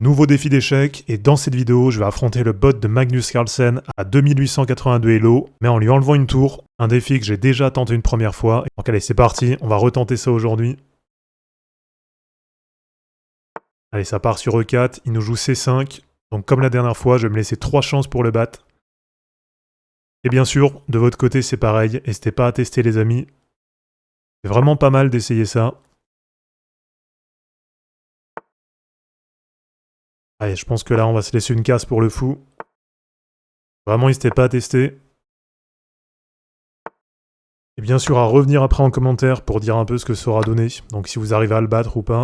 Nouveau défi d'échec, et dans cette vidéo, je vais affronter le bot de Magnus Carlsen à 2882 Elo, mais en lui enlevant une tour, un défi que j'ai déjà tenté une première fois. Donc allez, c'est parti, on va retenter ça aujourd'hui. Allez, ça part sur E4, il nous joue C5, donc comme la dernière fois, je vais me laisser 3 chances pour le battre. Et bien sûr, de votre côté, c'est pareil, n'hésitez pas à tester les amis. C'est vraiment pas mal d'essayer ça. Allez, je pense que là, on va se laisser une casse pour le fou. Vraiment, n'hésitez pas à tester. Et bien sûr, à revenir après en commentaire pour dire un peu ce que ça aura donné. Donc si vous arrivez à le battre ou pas.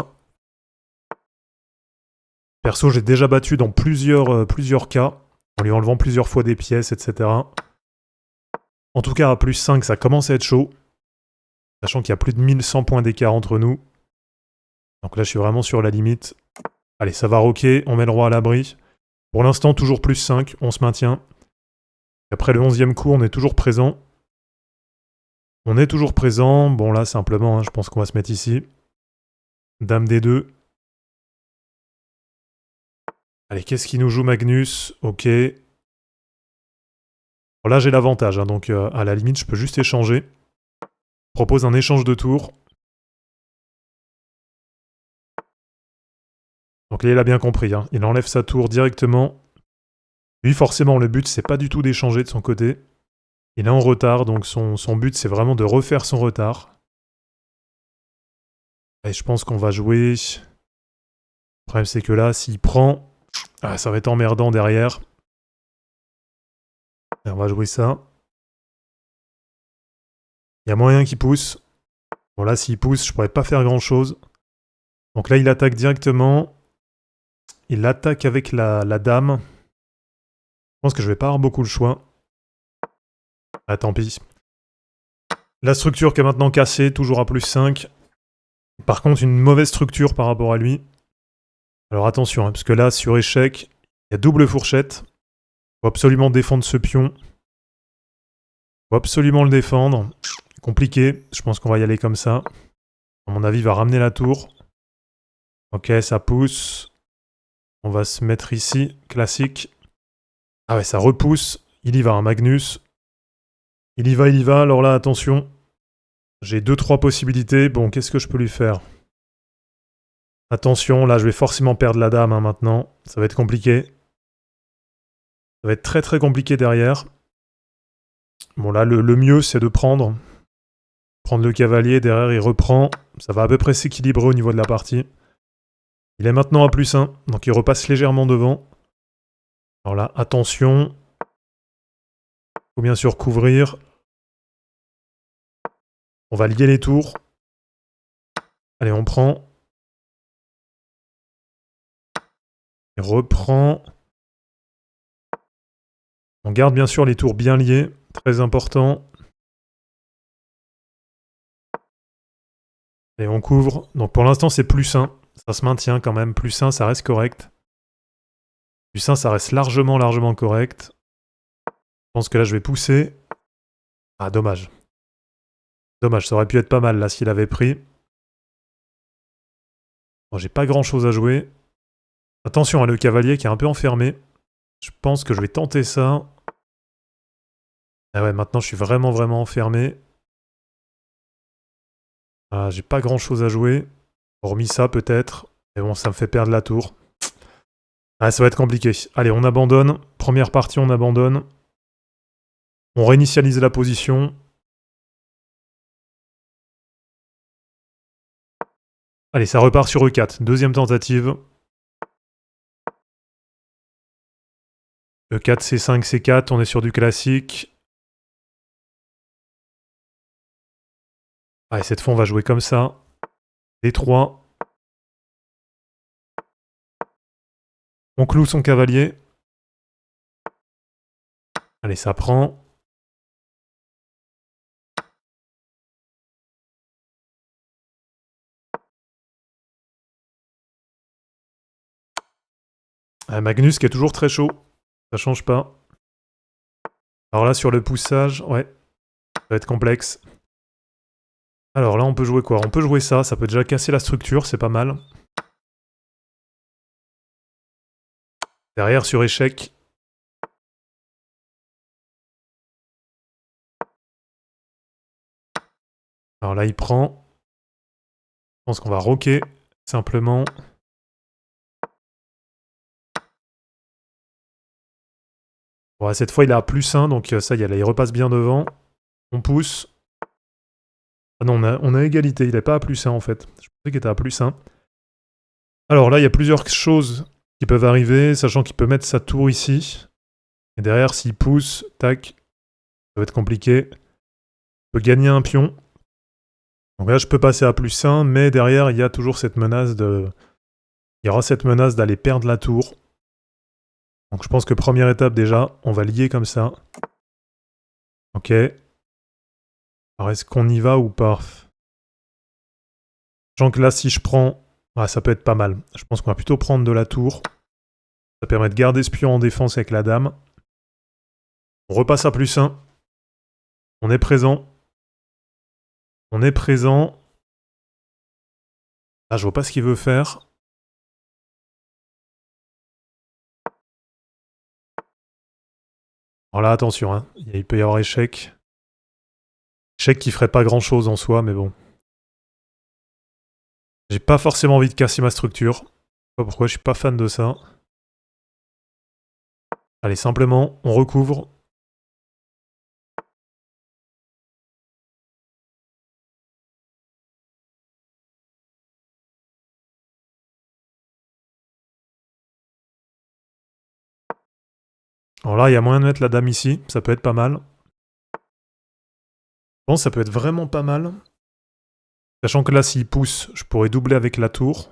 Perso, j'ai déjà battu dans plusieurs cas, en lui enlevant plusieurs fois des pièces, etc. En tout cas, à plus 5, ça commence à être chaud. Sachant qu'il y a plus de 1100 points d'écart entre nous. Donc là, je suis vraiment sur la limite. Allez, ça va rocker, on met le roi à l'abri. Pour l'instant, toujours plus 5, on se maintient. Après le 11e coup, on est toujours présent. On est toujours présent. Bon, là, simplement, je pense qu'on va se mettre ici. Dame D2. Allez, qu'est-ce qu'il nous joue Magnus? Ok. Bon, là, j'ai l'avantage, donc à la limite, je peux juste échanger. Propose un échange de tours. Donc là, il a bien compris, il enlève sa tour directement. Lui, forcément, le but, c'est pas du tout d'échanger de son côté. Il est en retard, donc son but, c'est vraiment de refaire son retard. Et je pense qu'on va jouer... Le problème, c'est que là, s'il prend... Ah, ça va être emmerdant derrière. Et on va jouer ça. Il y a moyen qu'il pousse. Bon, là, s'il pousse, je pourrais pas faire grand-chose. Donc là, il attaque directement. Il attaque avec la dame. Je pense que je vais pas avoir beaucoup le choix. Ah, tant pis. La structure qui est maintenant cassée, toujours à plus 5. Par contre, une mauvaise structure par rapport à lui. Alors attention, parce que là, sur échec, il y a double fourchette. Il faut absolument défendre ce pion. Il faut absolument le défendre. Compliqué, je pense qu'on va y aller comme ça. À mon avis, il va ramener la tour. Ok, ça pousse. On va se mettre ici, classique. Ah ouais, ça repousse. Il y va, Magnus. Il y va. Alors là, attention. J'ai 2-3 possibilités. Bon, qu'est-ce que je peux lui faire? Attention, là, je vais forcément perdre la dame maintenant. Ça va être compliqué. Ça va être très très compliqué derrière. Bon, là, le mieux, c'est de prendre le cavalier. Derrière, il reprend. Ça va à peu près s'équilibrer au niveau de la partie. Il est maintenant à plus 1, donc il repasse légèrement devant. Alors là, attention. Il faut bien sûr couvrir. On va lier les tours. Allez, on prend. Il reprend. On garde bien sûr les tours bien liés. Très important. Et on couvre. Donc pour l'instant, c'est plus 1. Ça se maintient quand même. Plus 1, ça reste correct. Plus 1, ça reste largement correct. Je pense que là, je vais pousser. Ah, dommage. Dommage, ça aurait pu être pas mal là s'il avait pris. Bon, j'ai pas grand chose à jouer. Attention à le cavalier qui est un peu enfermé. Je pense que je vais tenter ça. Ah ouais, maintenant je suis vraiment enfermé. Ah, j'ai pas grand chose à jouer. Hormis ça peut-être. Mais bon, ça me fait perdre la tour. Ah, ça va être compliqué. Allez, on abandonne. Première partie, on abandonne. On réinitialise la position. Allez, ça repart sur E4. Deuxième tentative. E4, C5, C4. On est sur du classique. Allez, cette fois, on va jouer comme ça. D3. On cloue son cavalier. Allez, ça prend. Ah, Magnus qui est toujours très chaud. Ça change pas. Alors là, sur le poussage, ouais. Ça va être complexe. Alors là, on peut jouer quoi? On peut jouer ça. Ça peut déjà casser la structure, c'est pas mal. Derrière sur échec. Alors là, il prend. Je pense qu'on va roquer, simplement. Bon, cette fois, il a +1, donc ça y est, là, il repasse bien devant. On pousse. Ah non, on a égalité, il n'est pas à +1 en fait. Je pensais qu'il était à +1. Alors là, il y a plusieurs choses qui peuvent arriver, sachant qu'il peut mettre sa tour ici. Et derrière, s'il pousse, tac, ça va être compliqué. Il peut gagner un pion. Donc là, je peux passer à +1, mais derrière, il y a toujours cette menace de... Il y aura cette menace d'aller perdre la tour. Donc je pense que première étape déjà, on va lier comme ça. Ok. Alors est-ce qu'on y va ou pas? Sachant que là, si je prends... Ah, ça peut être pas mal. Je pense qu'on va plutôt prendre de la tour. Ça permet de garder ce pion en défense avec la dame. On repasse à +1. On est présent. On est présent. Ah, je vois pas ce qu'il veut faire. Alors là, attention, hein. Il peut y avoir échec. Échec qui ferait pas grand chose en soi, mais bon. J'ai pas forcément envie de casser ma structure. Je sais pas pourquoi, je suis pas fan de ça. Allez, simplement, on recouvre. Alors là, il y a moyen de mettre la dame ici. Ça peut être pas mal. Bon, ça peut être vraiment pas mal. Sachant que là, s'il pousse, je pourrais doubler avec la tour.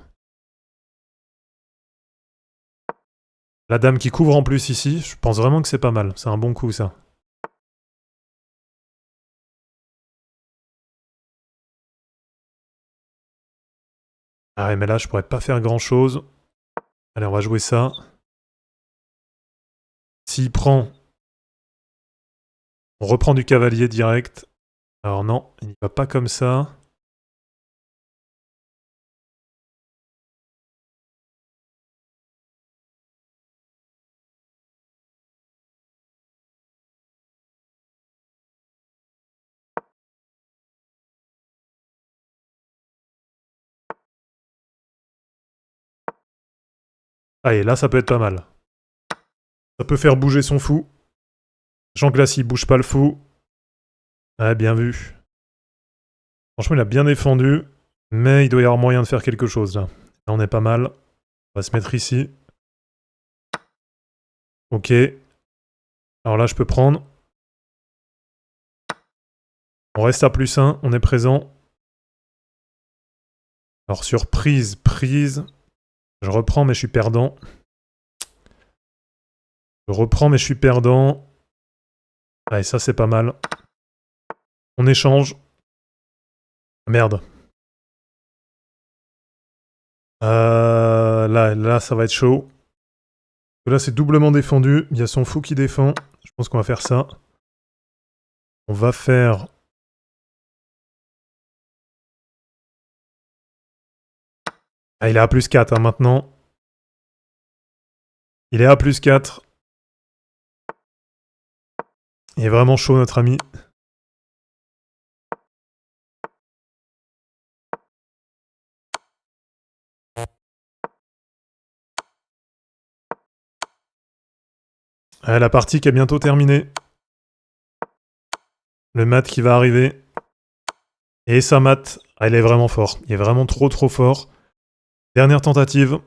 La dame qui couvre en plus ici, je pense vraiment que c'est pas mal. C'est un bon coup, ça. Ah ouais, mais là, je pourrais pas faire grand-chose. Allez, on va jouer ça. S'il prend, on reprend du cavalier direct. Alors non, il n'y va pas comme ça. Allez, là, ça peut être pas mal. Ça peut faire bouger son fou. Sachant que là, s'il bouge pas le fou... Ah, bien vu. Franchement, il a bien défendu. Mais il doit y avoir moyen de faire quelque chose, là. Là, on est pas mal. On va se mettre ici. Ok. Alors là, je peux prendre. On reste à +1, on est présent. Alors sur prise, prise. Je reprends, mais je suis perdant. Je reprends, mais je suis perdant. Allez, ça, c'est pas mal. On échange. Merde. Là, ça va être chaud. Là, c'est doublement défendu. Il y a son fou qui défend. Je pense qu'on va faire ça. On va faire... Ah, il est à +4 hein, maintenant. Il est à +4. Il est vraiment chaud, notre ami. La partie qui est bientôt terminée. Le mat qui va arriver. Et ça mat. Ah, il est vraiment fort. Il est vraiment trop fort. Dernière tentative.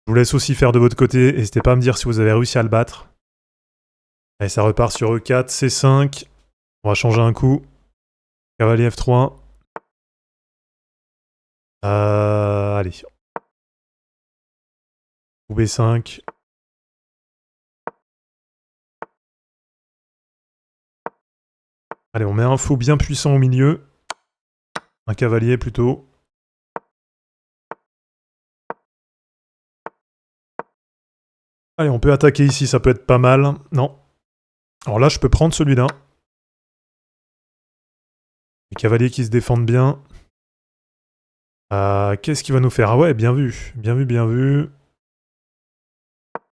Je vous laisse aussi faire de votre côté. N'hésitez pas à me dire si vous avez réussi à le battre. Allez, ça repart sur E4, C5. On va changer un coup. Cavalier F3. Allez. Ou B5. Allez, on met un fou bien puissant au milieu. Un cavalier plutôt. Allez, on peut attaquer ici, ça peut être pas mal. Non. Alors là, je peux prendre celui-là. Les cavaliers qui se défendent bien. Qu'est-ce qu'il va nous faire? Ah ouais, bien vu. Bien vu, bien vu.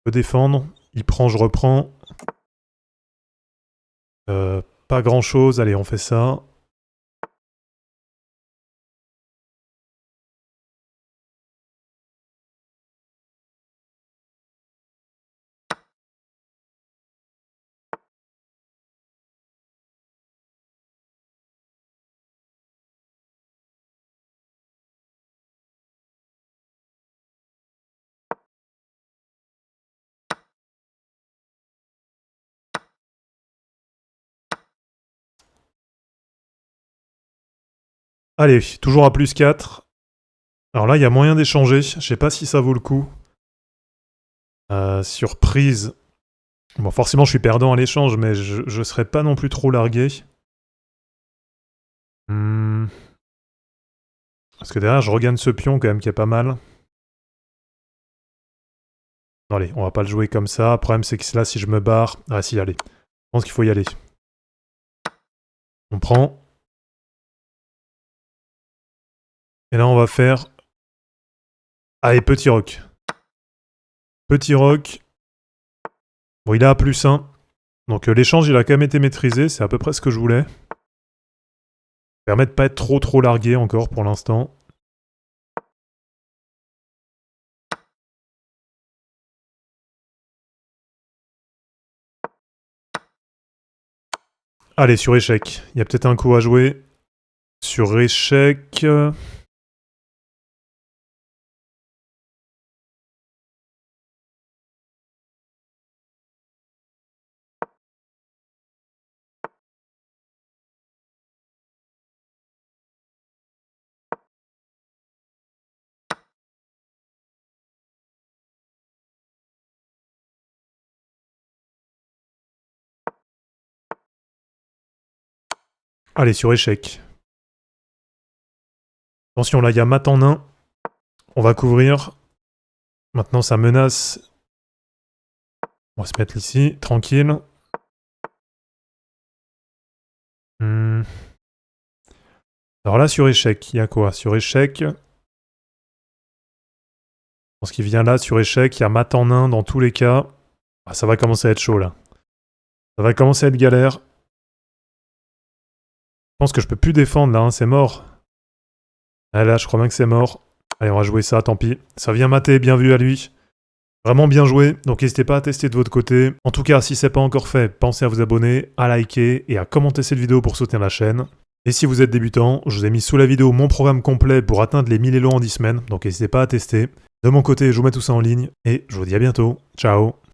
peux défendre. Il prend, je reprends. Pas grand chose, allez on fait ça. Allez, toujours à plus 4. Alors là, il y a moyen d'échanger. Je sais pas si ça vaut le coup. Surprise. Bon, forcément, je suis perdant à l'échange, mais je serais pas non plus trop largué. Parce que derrière, je regagne ce pion quand même qui est pas mal. Non, allez, on va pas le jouer comme ça. Le problème, c'est que là, si je me barre... Ah si, allez. Je pense qu'il faut y aller. On prend. Et là, on va faire... Allez, petit roc. Petit roc. Bon, il a +1. Donc l'échange, il a quand même été maîtrisé. C'est à peu près ce que je voulais. Permet de pas être trop largué encore pour l'instant. Allez, sur échec. Il y a peut-être un coup à jouer. Sur échec... Allez, sur échec. Attention, là, il y a mat en nain. On va couvrir. Maintenant, ça menace. On va se mettre ici, tranquille. Alors là, sur échec, il y a quoi? Sur échec... Je pense qu'il vient là, sur échec. Il y a mat en nain dans tous les cas. Ah, ça va commencer à être chaud, là. Ça va commencer à être galère. Je pense que je peux plus défendre, là. Hein, c'est mort. Ah, là, je crois bien que c'est mort. Allez, on va jouer ça, tant pis. Ça vient mater, bien vu à lui. Vraiment bien joué, donc n'hésitez pas à tester de votre côté. En tout cas, si c'est pas encore fait, pensez à vous abonner, à liker et à commenter cette vidéo pour soutenir la chaîne. Et si vous êtes débutant, je vous ai mis sous la vidéo mon programme complet pour atteindre les 1000 élos en 10 semaines, donc n'hésitez pas à tester. De mon côté, je vous mets tout ça en ligne et je vous dis à bientôt. Ciao!